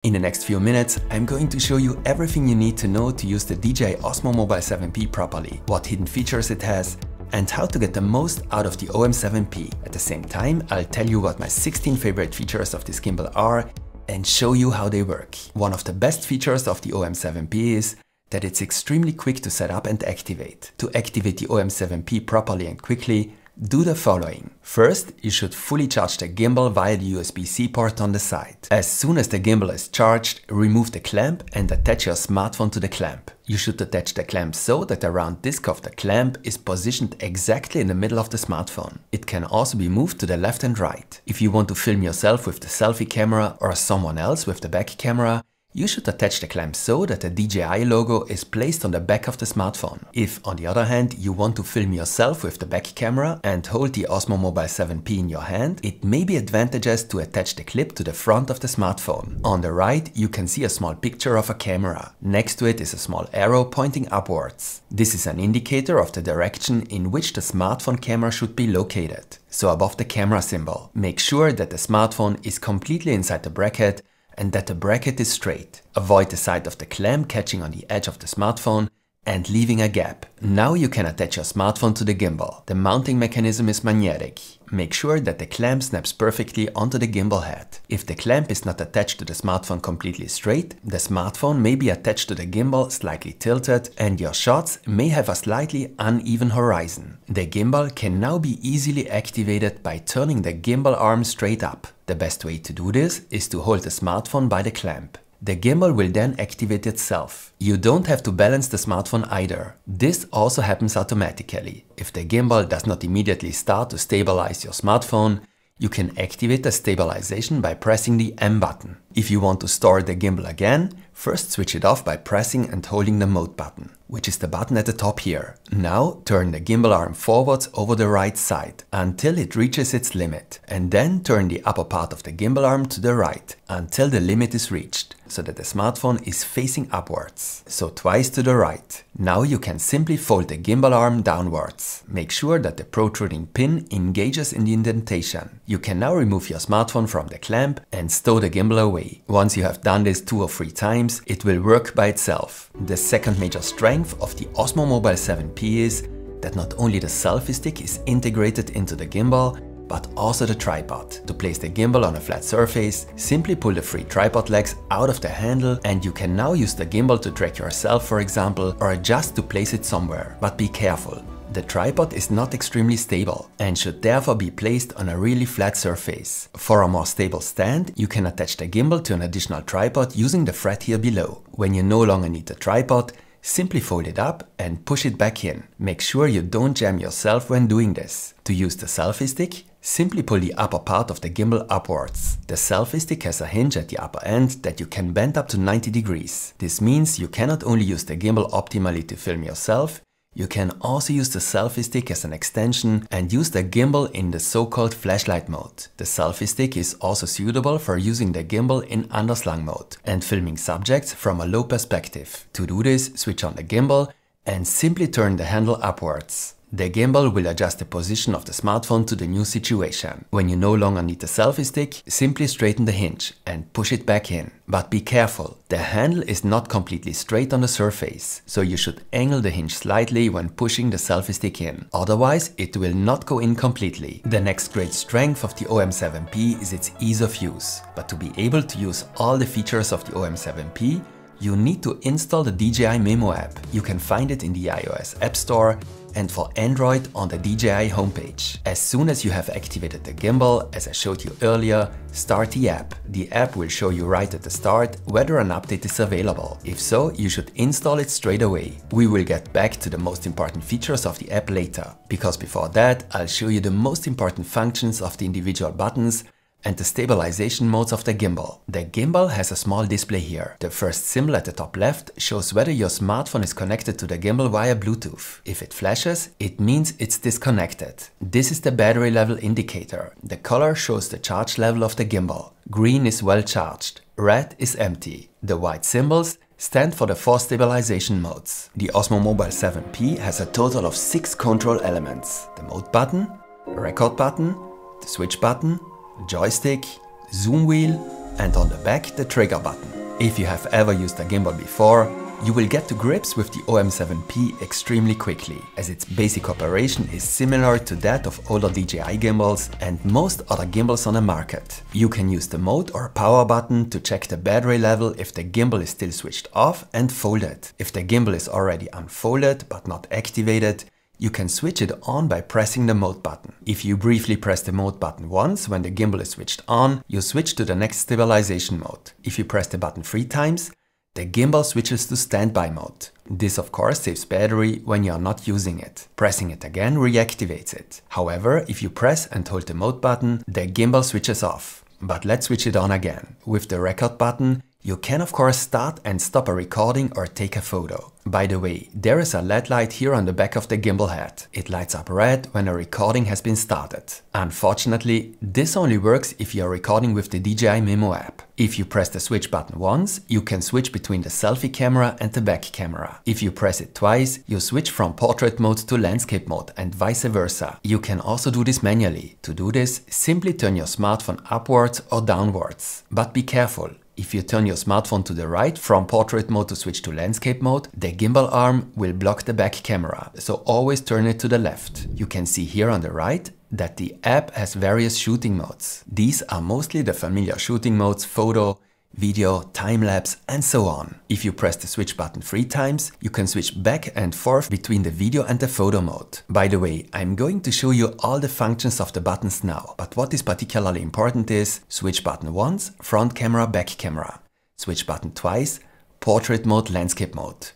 In the next few minutes, I'm going to show you everything you need to know to use the DJI Osmo Mobile 7P properly, what hidden features it has, and how to get the most out of the OM7P. At the same time, I'll tell you what my 16 favorite features of this gimbal are and show you how they work. One of the best features of the OM7P is that it's extremely quick to set up and activate. To activate the OM7P properly and quickly, do the following. First, you should fully charge the gimbal via the USB-C port on the side. As soon as the gimbal is charged, remove the clamp and attach your smartphone to the clamp. You should attach the clamp so that the round disc of the clamp is positioned exactly in the middle of the smartphone. It can also be moved to the left and right. If you want to film yourself with the selfie camera or someone else with the back camera, you should attach the clamp so that the DJI logo is placed on the back of the smartphone. If, on the other hand, you want to film yourself with the back camera and hold the Osmo Mobile 7P in your hand, it may be advantageous to attach the clip to the front of the smartphone. On the right, you can see a small picture of a camera. Next to it is a small arrow pointing upwards. This is an indicator of the direction in which the smartphone camera should be located. So above the camera symbol, make sure that the smartphone is completely inside the bracket and that the bracket is straight. Avoid the side of the clamp catching on the edge of the smartphone and leaving a gap. Now you can attach your smartphone to the gimbal. The mounting mechanism is magnetic. Make sure that the clamp snaps perfectly onto the gimbal head. If the clamp is not attached to the smartphone completely straight, the smartphone may be attached to the gimbal slightly tilted and your shots may have a slightly uneven horizon. The gimbal can now be easily activated by turning the gimbal arm straight up. The best way to do this is to hold the smartphone by the clamp. The gimbal will then activate itself. You don't have to balance the smartphone either. This also happens automatically. If the gimbal does not immediately start to stabilize your smartphone, you can activate the stabilization by pressing the M button. If you want to store the gimbal again, first switch it off by pressing and holding the mode button, which is the button at the top here. Now turn the gimbal arm forwards over the right side until it reaches its limit, and then turn the upper part of the gimbal arm to the right until the limit is reached, so that the smartphone is facing upwards, so twice to the right. Now you can simply fold the gimbal arm downwards. Make sure that the protruding pin engages in the indentation. You can now remove your smartphone from the clamp and stow the gimbal away. Once you have done this 2 or 3 times, it will work by itself. The second major strength of the Osmo Mobile 7P is that not only the selfie stick is integrated into the gimbal, but also the tripod. To place the gimbal on a flat surface, simply pull the 3 tripod legs out of the handle and you can now use the gimbal to track yourself, for example, or just to place it somewhere. But be careful. The tripod is not extremely stable and should therefore be placed on a really flat surface. For a more stable stand, you can attach the gimbal to an additional tripod using the thread here below. When you no longer need the tripod, simply fold it up and push it back in. Make sure you don't jam yourself when doing this. To use the selfie stick, simply pull the upper part of the gimbal upwards. The selfie stick has a hinge at the upper end that you can bend up to 90 degrees. This means you can not only use the gimbal optimally to film yourself, you can also use the selfie stick as an extension and use the gimbal in the so-called flashlight mode. The selfie stick is also suitable for using the gimbal in underslung mode and filming subjects from a low perspective. To do this, switch on the gimbal and simply turn the handle upwards. The gimbal will adjust the position of the smartphone to the new situation. When you no longer need the selfie stick, simply straighten the hinge and push it back in. But be careful, the handle is not completely straight on the surface, so you should angle the hinge slightly when pushing the selfie stick in. Otherwise, it will not go in completely. The next great strength of the OM7P is its ease of use. But to be able to use all the features of the OM7P, you need to install the DJI Memo app. You can find it in the iOS App Store and for Android on the DJI homepage. As soon as you have activated the gimbal, as I showed you earlier, start the app. The app will show you right at the start whether an update is available. If so, you should install it straight away. We will get back to the most important features of the app later, because before that, I'll show you the most important functions of the individual buttons and the stabilization modes of the gimbal. The gimbal has a small display here. The first symbol at the top left shows whether your smartphone is connected to the gimbal via Bluetooth. If it flashes, it means it's disconnected. This is the battery level indicator. The color shows the charge level of the gimbal. Green is well charged, red is empty. The white symbols stand for the 4 stabilization modes. The Osmo Mobile 7P has a total of 6 control elements. The mode button, record button, the switch button, joystick, zoom wheel, and on the back the trigger button. If you have ever used a gimbal before, you will get to grips with the OM7P extremely quickly, as its basic operation is similar to that of older DJI gimbals and most other gimbals on the market. You can use the mode or power button to check the battery level if the gimbal is still switched off and folded. If the gimbal is already unfolded but not activated, you can switch it on by pressing the mode button. If you briefly press the mode button once when the gimbal is switched on, you switch to the next stabilization mode. If you press the button 3 times, the gimbal switches to standby mode. This of course saves battery when you are not using it. Pressing it again reactivates it. However, if you press and hold the mode button, the gimbal switches off. But let's switch it on again. With the record button, you can of course start and stop a recording or take a photo. By the way, there is a LED light here on the back of the gimbal head. It lights up red when a recording has been started. Unfortunately, this only works if you are recording with the DJI Mimo app. If you press the switch button once, you can switch between the selfie camera and the back camera. If you press it twice, you switch from portrait mode to landscape mode and vice versa. You can also do this manually. To do this, simply turn your smartphone upwards or downwards. But be careful. If you turn your smartphone to the right from portrait mode to switch to landscape mode, the gimbal arm will block the back camera, so always turn it to the left. You can see here on the right that the app has various shooting modes. These are mostly the familiar shooting modes: photo, video, time-lapse and so on. If you press the switch button 3 times, you can switch back and forth between the video and the photo mode. By the way, I'm going to show you all the functions of the buttons now, but what is particularly important is switch button once, front camera, back camera. Switch button twice, portrait mode, landscape mode.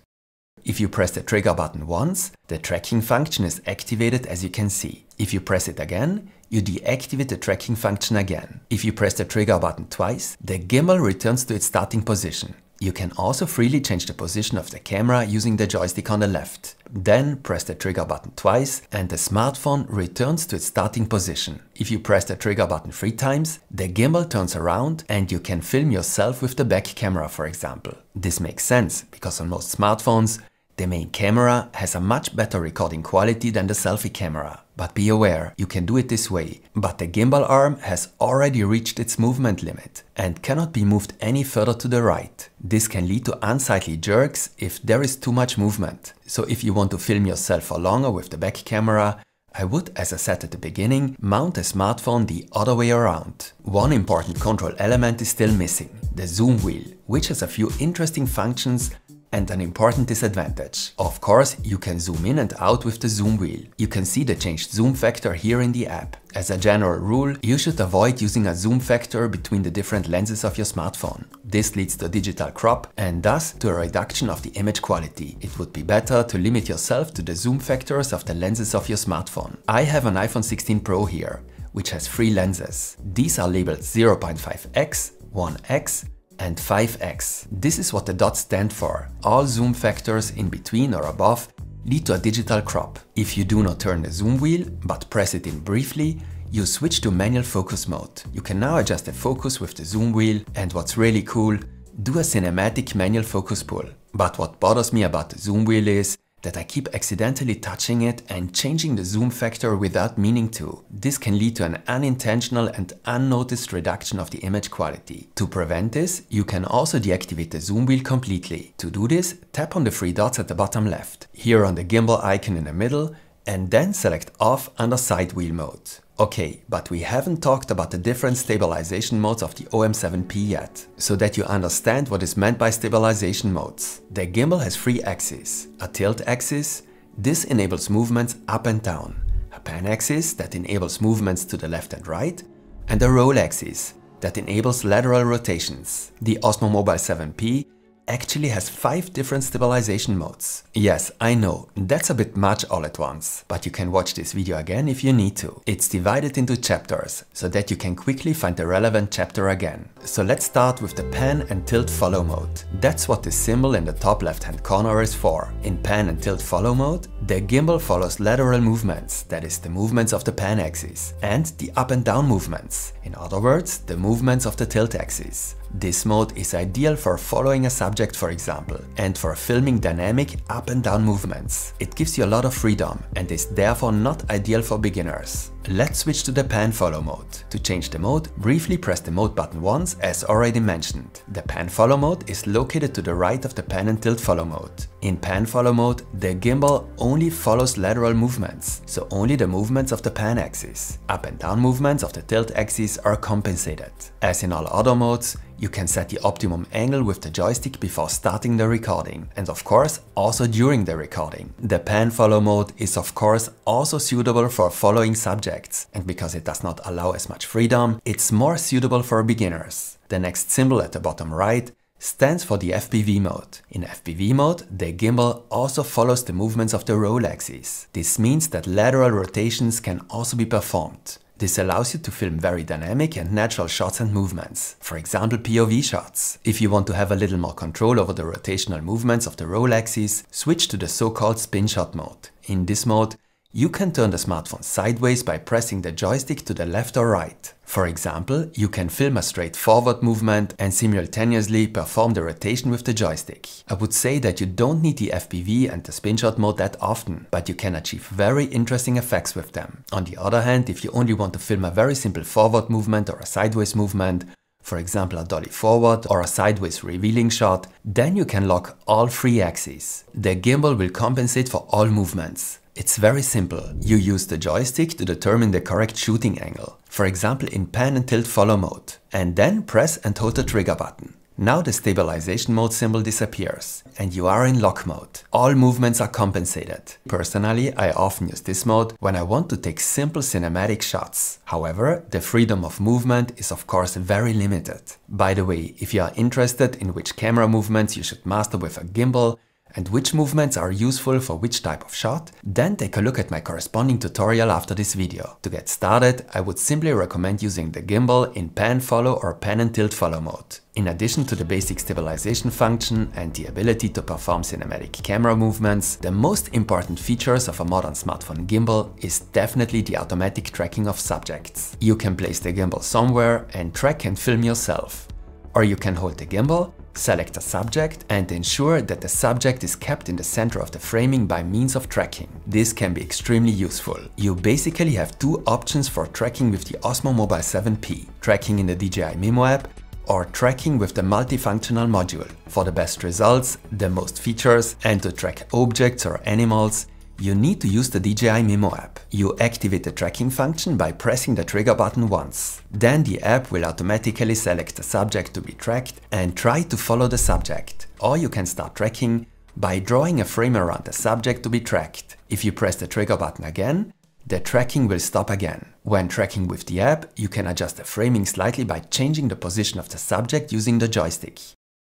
If you press the trigger button once, the tracking function is activated, as you can see. If you press it again, you deactivate the tracking function again. If you press the trigger button twice, the gimbal returns to its starting position. You can also freely change the position of the camera using the joystick on the left. Then press the trigger button twice and the smartphone returns to its starting position. If you press the trigger button 3 times, the gimbal turns around and you can film yourself with the back camera, for example. This makes sense because on most smartphones, the main camera has a much better recording quality than the selfie camera. But be aware, you can do it this way, but the gimbal arm has already reached its movement limit and cannot be moved any further to the right. This can lead to unsightly jerks if there is too much movement. So if you want to film yourself for longer with the back camera, I would, as I said at the beginning, mount the smartphone the other way around. One important control element is still missing, the zoom wheel, which has a few interesting functions and an important disadvantage. Of course, you can zoom in and out with the zoom wheel. You can see the changed zoom factor here in the app. As a general rule, you should avoid using a zoom factor between the different lenses of your smartphone. This leads to a digital crop and thus to a reduction of the image quality. It would be better to limit yourself to the zoom factors of the lenses of your smartphone. I have an iPhone 16 Pro here, which has 3 lenses. These are labeled 0.5x, 1x, and 5x. This is what the dots stand for. All zoom factors in between or above lead to a digital crop. If you do not turn the zoom wheel, but press it in briefly, you switch to manual focus mode. You can now adjust the focus with the zoom wheel and what's really cool, do a cinematic manual focus pull. But what bothers me about the zoom wheel is that I keep accidentally touching it and changing the zoom factor without meaning to. This can lead to an unintentional and unnoticed reduction of the image quality. To prevent this, you can also deactivate the zoom wheel completely. To do this, tap on the 3 dots at the bottom left, here on the gimbal icon in the middle, and then select off under side wheel mode. Okay, but we haven't talked about the different stabilization modes of the OM7P yet, so that you understand what is meant by stabilization modes. The gimbal has 3 axes. A tilt axis, this enables movements up and down. A pan axis that enables movements to the left and right, and a roll axis that enables lateral rotations. The Osmo Mobile 7P actually has 5 different stabilization modes. Yes, I know, that's a bit much all at once, but you can watch this video again if you need to. It's divided into chapters, so that you can quickly find the relevant chapter again. So let's start with the pan and tilt follow mode. That's what this symbol in the top left hand corner is for. In pan and tilt follow mode, the gimbal follows lateral movements, that is the movements of the pan axis, and the up and down movements, in other words, the movements of the tilt axis. This mode is ideal for following a subject, for example, and for filming dynamic up and down movements. It gives you a lot of freedom and is therefore not ideal for beginners. Let's switch to the pan follow mode. To change the mode, briefly press the mode button once, as already mentioned. The pan follow mode is located to the right of the pan and tilt follow mode. In pan follow mode, the gimbal only follows lateral movements, so only the movements of the pan axis. Up and down movements of the tilt axis are compensated. As in all other modes, you can set the optimum angle with the joystick before starting the recording, and of course also during the recording. The pan follow mode is of course also suitable for following subjects, and because it does not allow as much freedom, it's more suitable for beginners. The next symbol at the bottom right stands for the FPV mode. In FPV mode, the gimbal also follows the movements of the roll axis. This means that lateral rotations can also be performed. This allows you to film very dynamic and natural shots and movements, for example POV shots. If you want to have a little more control over the rotational movements of the roll axis, switch to the so-called spin shot mode. In this mode, you can turn the smartphone sideways by pressing the joystick to the left or right. For example, you can film a straight forward movement and simultaneously perform the rotation with the joystick. I would say that you don't need the FPV and the spin shot mode that often, but you can achieve very interesting effects with them. On the other hand, if you only want to film a very simple forward movement or a sideways movement, for example a dolly forward or a sideways revealing shot, then you can lock all three axes. The gimbal will compensate for all movements. It's very simple. You use the joystick to determine the correct shooting angle, for example in pan and tilt follow mode, and then press and hold the trigger button. Now the stabilization mode symbol disappears and you are in lock mode. All movements are compensated. Personally, I often use this mode when I want to take simple cinematic shots. However, the freedom of movement is of course very limited. By the way, if you are interested in which camera movements you should master with a gimbal, and which movements are useful for which type of shot, then take a look at my corresponding tutorial after this video. To get started, I would simply recommend using the gimbal in pan follow or pan and tilt follow mode. In addition to the basic stabilization function and the ability to perform cinematic camera movements, the most important features of a modern smartphone gimbal is definitely the automatic tracking of subjects. You can place the gimbal somewhere and track and film yourself. Or you can hold the gimbal, select a subject and ensure that the subject is kept in the center of the framing by means of tracking. This can be extremely useful. You basically have two options for tracking with the Osmo Mobile 7P, tracking in the DJI Mimo app or tracking with the Multifunctional Module. For the best results, the most features, and to track objects or animals, you need to use the DJI Mimo app. You activate the tracking function by pressing the trigger button once. Then the app will automatically select the subject to be tracked and try to follow the subject. Or you can start tracking by drawing a frame around the subject to be tracked. If you press the trigger button again, the tracking will stop again. When tracking with the app, you can adjust the framing slightly by changing the position of the subject using the joystick.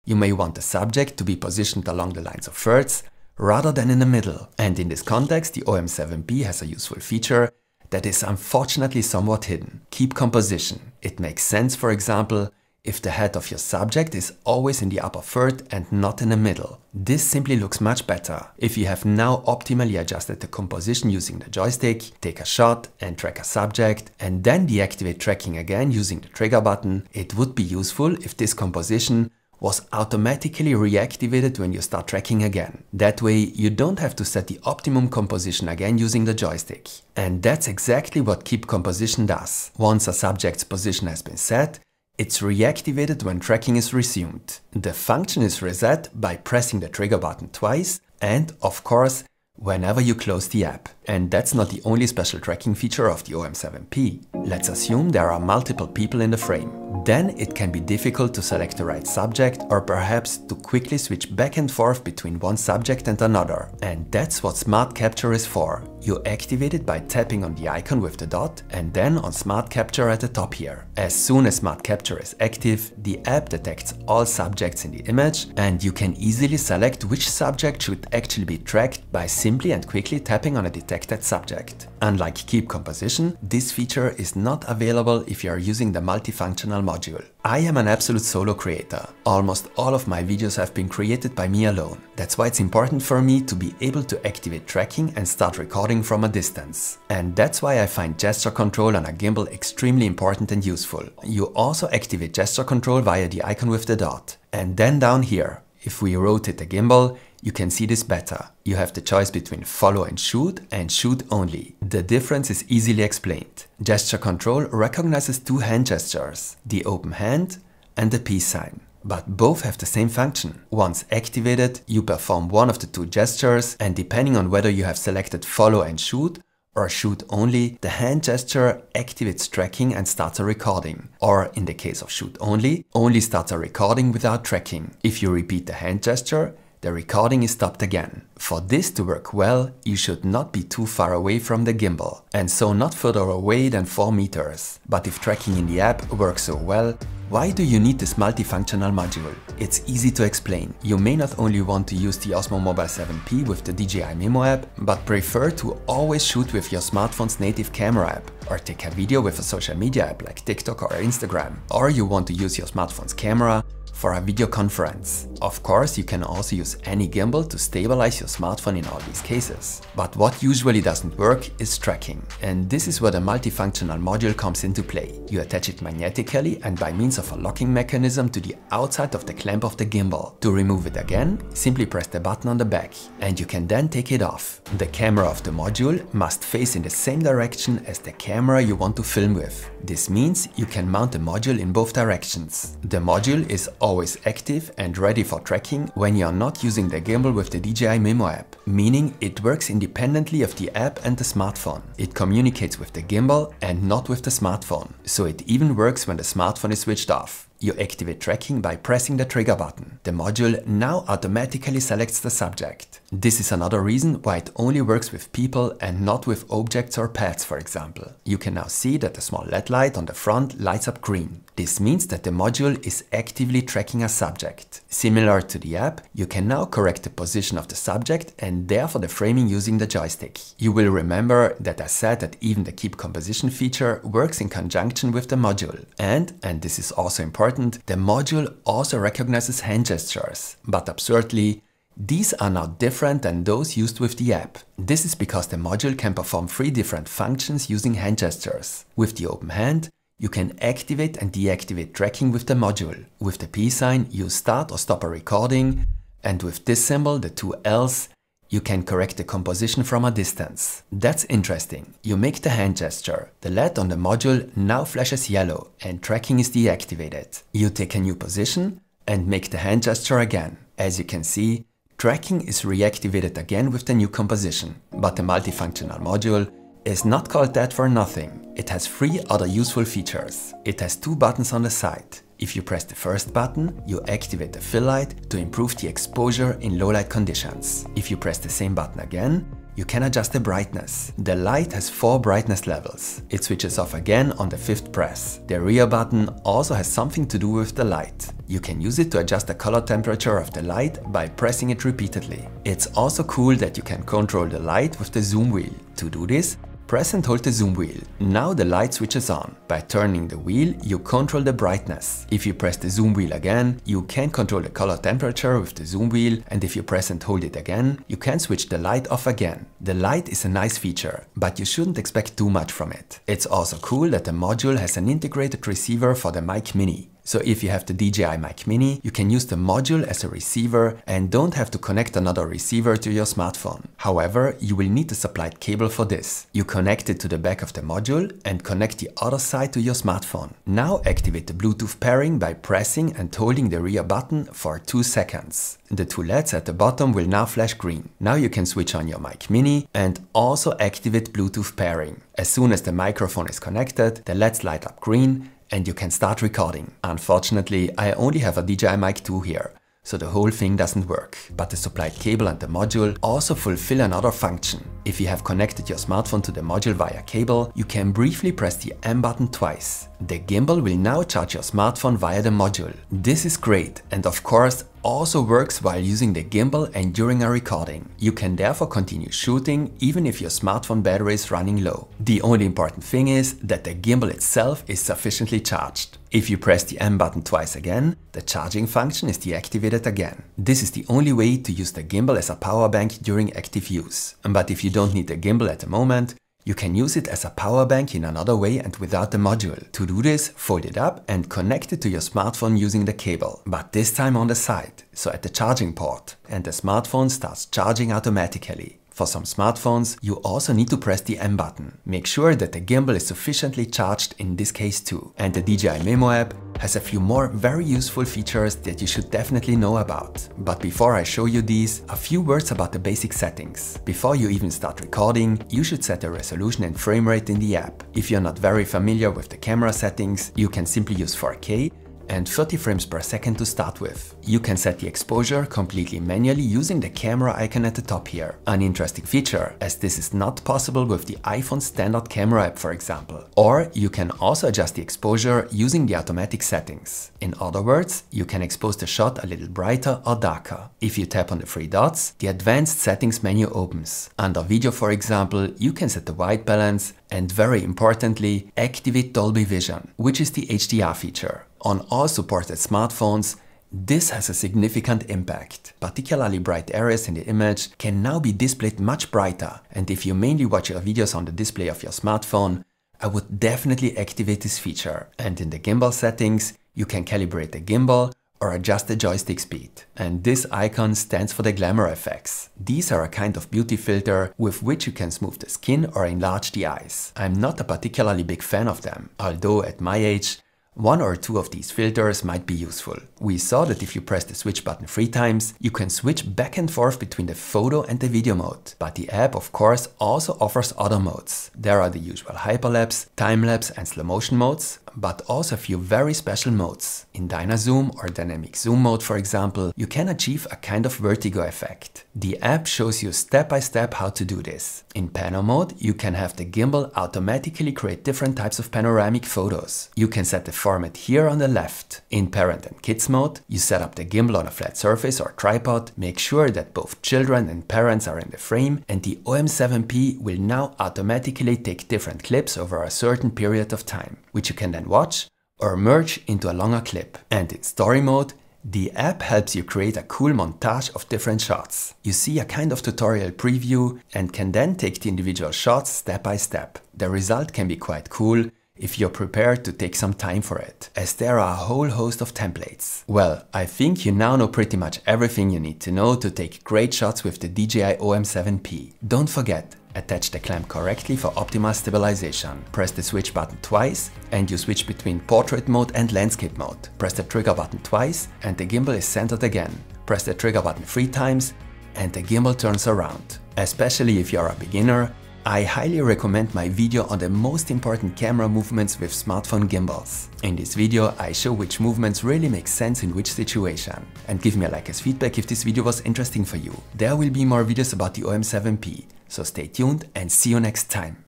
You may want the subject to be positioned along the lines of thirds, rather than in the middle. And in this context, the OM7P has a useful feature that is unfortunately somewhat hidden. Keep composition. It makes sense, for example, if the head of your subject is always in the upper third and not in the middle. This simply looks much better. If you have now optimally adjusted the composition using the joystick, take a shot and track a subject, and then deactivate tracking again using the trigger button, it would be useful if this composition was automatically reactivated when you start tracking again. That way you don't have to set the optimum composition again using the joystick. And that's exactly what Keep Composition does. Once a subject's position has been set, it's reactivated when tracking is resumed. The function is reset by pressing the trigger button twice and, of course, whenever you close the app. And that's not the only special tracking feature of the OM7P. Let's assume there are multiple people in the frame. Then it can be difficult to select the right subject or perhaps to quickly switch back and forth between one subject and another. And that's what Smart Capture is for. You activate it by tapping on the icon with the dot and then on Smart Capture at the top here. As soon as Smart Capture is active, the app detects all subjects in the image and you can easily select which subject should actually be tracked by simply and quickly tapping on a detected selected subject. Unlike Keep Composition, this feature is not available if you are using the Multifunctional Module. I am an absolute solo creator. Almost all of my videos have been created by me alone. That's why it's important for me to be able to activate tracking and start recording from a distance. And that's why I find gesture control on a gimbal extremely important and useful. You also activate gesture control via the icon with the dot. And then down here, if we rotate the gimbal, you can see this better. You have the choice between follow and shoot only. The difference is easily explained. Gesture control recognizes two hand gestures, the open hand and the peace sign. But both have the same function. Once activated, you perform one of the two gestures, and depending on whether you have selected follow and shoot or shoot only, the hand gesture activates tracking and starts a recording. Or in the case of shoot only starts a recording without tracking. If you repeat the hand gesture, the recording is stopped again. For this to work well, you should not be too far away from the gimbal, and so not further away than 4 meters. But if tracking in the app works so well, why do you need this multifunctional module? It's easy to explain. You may not only want to use the Osmo Mobile 7P with the DJI Mimo app, but prefer to always shoot with your smartphone's native camera app, or take a video with a social media app like TikTok or Instagram, or you want to use your smartphone's camera for a video conference. Of course, you can also use any gimbal to stabilize your smartphone in all these cases. But what usually doesn't work is tracking. And this is where the multifunctional module comes into play. You attach it magnetically and by means of a locking mechanism to the outside of the clamp of the gimbal. To remove it again, simply press the button on the back, and you can then take it off. The camera of the module must face in the same direction as the camera you want to film with. This means you can mount the module in both directions. The module is always active and ready for tracking when you are not using the gimbal with the DJI Mimo app, meaning it works independently of the app and the smartphone. It communicates with the gimbal and not with the smartphone, so it even works when the smartphone is switched off. You activate tracking by pressing the trigger button. The module now automatically selects the subject. This is another reason why it only works with people and not with objects or pets, for example. You can now see that the small LED light on the front lights up green. This means that the module is actively tracking a subject. Similar to the app, you can now correct the position of the subject and therefore the framing using the joystick. You will remember that I said that even the Keep Composition feature works in conjunction with the module. And this is also important, the module also recognizes hand gestures. But absurdly, these are now different than those used with the app. This is because the module can perform 3 different functions using hand gestures. With the open hand, you can activate and deactivate tracking with the module. With the peace sign, you start or stop a recording, and with this symbol, the 2 L's, you can correct the composition from a distance. That's interesting. You make the hand gesture. The LED on the module now flashes yellow and tracking is deactivated. You take a new position and make the hand gesture again. As you can see, tracking is reactivated again with the new composition. But the multifunctional module is not called that for nothing. It has 3 other useful features. It has 2 buttons on the side. If you press the first button, you activate the fill light to improve the exposure in low light conditions. If you press the same button again, you can adjust the brightness. The light has 4 brightness levels. It switches off again on the 5th press. The rear button also has something to do with the light. You can use it to adjust the color temperature of the light by pressing it repeatedly. It's also cool that you can control the light with the zoom wheel. To do this, press and hold the zoom wheel. Now the light switches on. By turning the wheel, you control the brightness. If you press the zoom wheel again, you can control the color temperature with the zoom wheel, and if you press and hold it again, you can switch the light off again. The light is a nice feature, but you shouldn't expect too much from it. It's also cool that the module has an integrated receiver for the Mic Mini. So if you have the DJI Mic Mini, you can use the module as a receiver and don't have to connect another receiver to your smartphone. However, you will need a supplied cable for this. You connect it to the back of the module and connect the other side to your smartphone. Now activate the Bluetooth pairing by pressing and holding the rear button for 2 seconds. The 2 LEDs at the bottom will now flash green. Now you can switch on your Mic Mini and also activate Bluetooth pairing. As soon as the microphone is connected, the LEDs light up green and you can start recording. Unfortunately, I only have a DJI Mic 2 here, so the whole thing doesn't work. But the supplied cable and the module also fulfill another function. If you have connected your smartphone to the module via cable, you can briefly press the M button twice. The gimbal will now charge your smartphone via the module. This is great, and of course also works while using the gimbal and during a recording. You can therefore continue shooting even if your smartphone battery is running low. The only important thing is that the gimbal itself is sufficiently charged. If you press the M button twice again, the charging function is deactivated again. This is the only way to use the gimbal as a power bank during active use. But if you don't need the gimbal at the moment, you can use it as a power bank in another way and without the module. To do this, fold it up and connect it to your smartphone using the cable, but this time on the side, so at the charging port, and the smartphone starts charging automatically. For some smartphones, you also need to press the M button. Make sure that the gimbal is sufficiently charged in this case too. And the DJI Memo app has a few more very useful features that you should definitely know about. But before I show you these, a few words about the basic settings. Before you even start recording, you should set the resolution and frame rate in the app. If you're not very familiar with the camera settings, you can simply use 4K and 30 frames per second to start with. You can set the exposure completely manually using the camera icon at the top here. An interesting feature, as this is not possible with the iPhone standard camera app, for example. Or you can also adjust the exposure using the automatic settings. In other words, you can expose the shot a little brighter or darker. If you tap on the three dots, the advanced settings menu opens. Under video, for example, you can set the white balance and, very importantly, activate Dolby Vision, which is the HDR feature. On all supported smartphones, this has a significant impact. Particularly bright areas in the image can now be displayed much brighter, and if you mainly watch your videos on the display of your smartphone, I would definitely activate this feature. And in the gimbal settings, you can calibrate the gimbal or adjust the joystick speed. And this icon stands for the glamour effects. These are a kind of beauty filter with which you can smooth the skin or enlarge the eyes. I'm not a particularly big fan of them, although at my age, one or two of these filters might be useful. We saw that if you press the switch button 3 times, you can switch back and forth between the photo and the video mode. But the app, of course, also offers other modes. There are the usual hyperlapse, time-lapse and slow motion modes, but also a few very special modes. In Dynazoom or dynamic zoom mode, for example, you can achieve a kind of vertigo effect. The app shows you step by step how to do this. In pano mode, you can have the gimbal automatically create different types of panoramic photos. You can set the format here on the left. In parent and kids mode, you set up the gimbal on a flat surface or tripod, make sure that both children and parents are in the frame, and the OM7P will now automatically take different clips over a certain period of time, which you can then watch or merge into a longer clip. And in story mode, the app helps you create a cool montage of different shots. You see a kind of tutorial preview and can then take the individual shots step by step. The result can be quite cool if you're prepared to take some time for it, as there are a whole host of templates. Well, I think you now know pretty much everything you need to know to take great shots with the DJI OM7P. Don't forget, attach the clamp correctly for optimal stabilization. Press the switch button twice and you switch between portrait mode and landscape mode. Press the trigger button twice and the gimbal is centered again. Press the trigger button 3 times and the gimbal turns around. Especially if you're a beginner, I highly recommend my video on the most important camera movements with smartphone gimbals. In this video, I show which movements really make sense in which situation. And give me a like as feedback if this video was interesting for you. There will be more videos about the OM7P, so stay tuned and see you next time.